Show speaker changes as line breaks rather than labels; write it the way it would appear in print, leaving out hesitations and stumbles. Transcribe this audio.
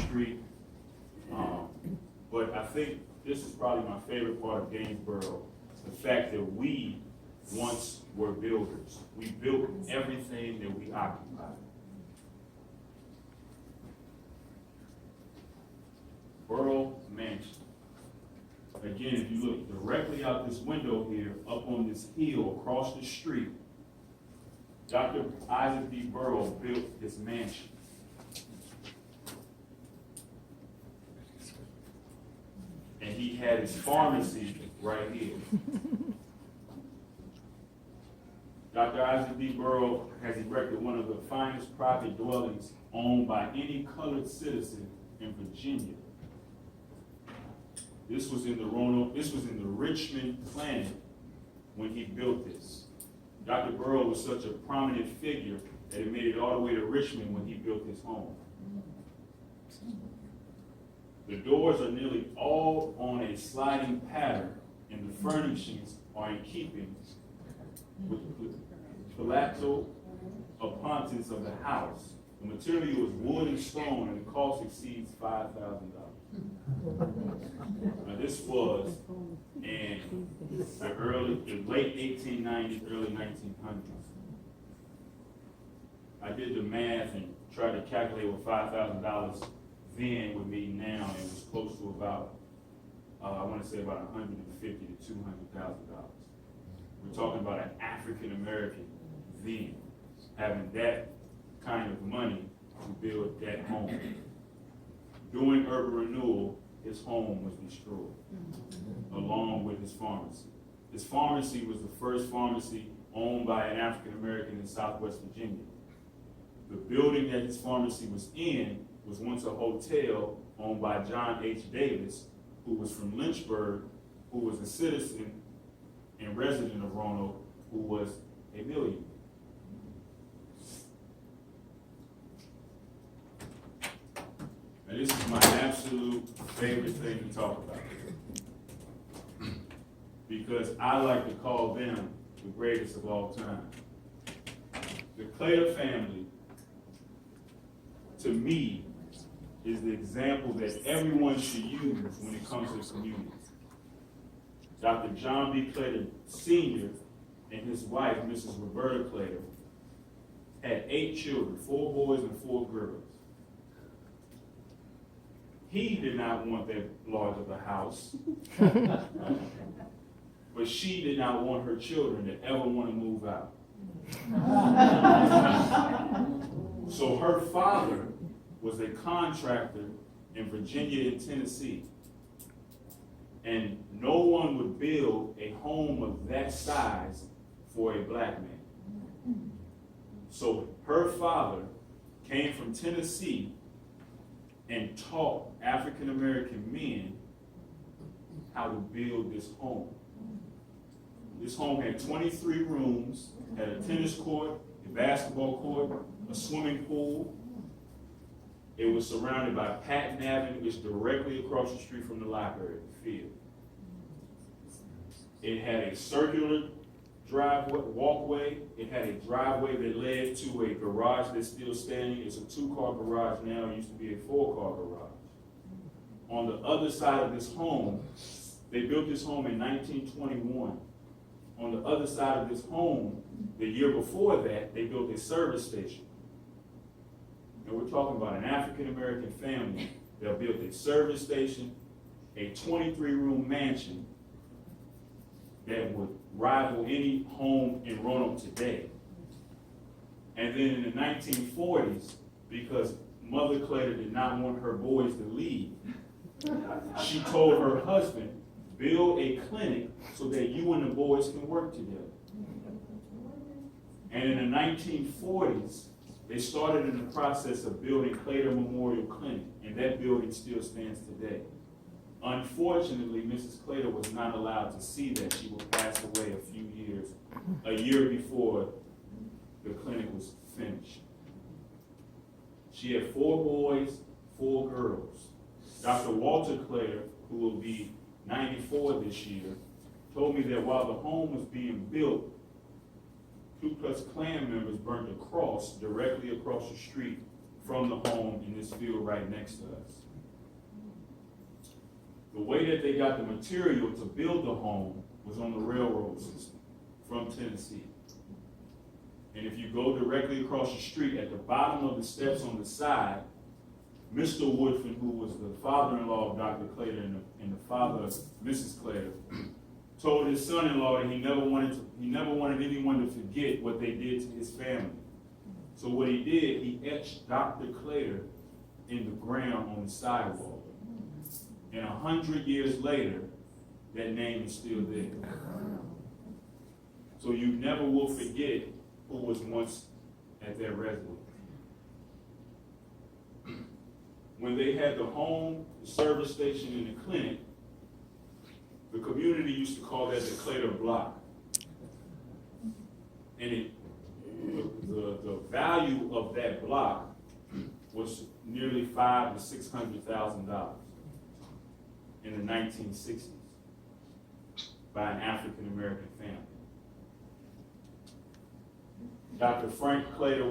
street. But I think this is probably my favorite part of Gainesboro, the fact that we once were builders. We built everything that we occupied. Borough Mansion. Again, if you look directly out this window here, up on this hill across the street, Dr. Isaac B. Burrow built this mansion. And he had his pharmacy right here. Dr. Isaac B. Burrow has erected one of the finest private dwellings owned by any colored citizen in Virginia. This was in the Roanoke, this was in the Richmond Planet when he built this. Dr. Burrow was such a prominent figure that it made it all the way to Richmond when he built his home. The doors are nearly all on a sliding pattern, and the furnishings are in keeping with the palatial appointments of the house. The material is wood and stone, and the cost exceeds $5,000. Now this was in the late 1890s, early 1900s. I did the math and tried to calculate what $5,000 then would mean now, and it was close to about, I want to say about $150,000 to $200,000. We're talking about an African American then having that kind of money to build that home. During urban renewal, his home was destroyed, along with his pharmacy. His pharmacy was the first pharmacy owned by an African American in Southwest Virginia. The building that his pharmacy was in was once a hotel owned by John H. Davis, who was from Lynchburg, who was a citizen and resident of Roanoke, who was a millionaire. Now this is my absolute favorite thing to talk about, because I like to call them the greatest of all time. The Claytor family, to me, is the example that everyone should use when it comes to community. Dr. John B. Claytor Sr. and his wife, Mrs. Roberta Claytor, had 8 children, 4 boys and 4 girls. He did not want that large of a house, but she did not want her children to ever want to move out. So her father was a contractor in Virginia and Tennessee, and no one would build a home of that size for a black man. So her father came from Tennessee and taught African American men how to build this home. This home had 23 rooms, had a tennis court, a basketball court, a swimming pool. It was surrounded by Patton Avenue, which is directly across the street from the library, the field. It had a circular driveway, walkway. It had a driveway that led to a garage that's still standing. It's a 2-car garage now. It used to be a 4-car garage. On the other side of this home, they built this home in 1921. On the other side of this home, the year before that, they built a service station. And we're talking about an African-American family that built a service station, a 23-room mansion that would rival any home in Roanoke today. And then in the 1940s, because Mother Claytor did not want her boys to leave, she told her husband, build a clinic so that you and the boys can work together. And in the 1940s, they started in the process of building Claytor Memorial Clinic, and that building still stands today. Unfortunately, Mrs. Claytor was not allowed to see that. She would pass away a year before the clinic was finished. She had 4 boys, 4 girls. Dr. Walter Claytor, who will be 94 this year, told me that while the home was being built, Ku Klux Klan members burned a cross directly across the street from the home in this field right next to us. The way that they got the material to build the home was on the railroad system from Tennessee. And if you go directly across the street, at the bottom of the steps on the side, Mr. Woodfin, who was the father-in-law of Dr. Claytor and the father of Mrs. Claytor, told his son-in-law that he never wanted anyone to forget what they did to his family. So what he did, he etched Dr. Claytor in the ground on the sidewalk. And 100 years later, that name is still there. So you never will forget who was once at their residence. When they had the home, the service station, and the clinic, the community used to call that the Claytor Block. And the value of that block was nearly $500,000 to $600,000 in the 1960s by an African American family. Dr. Frank Claytor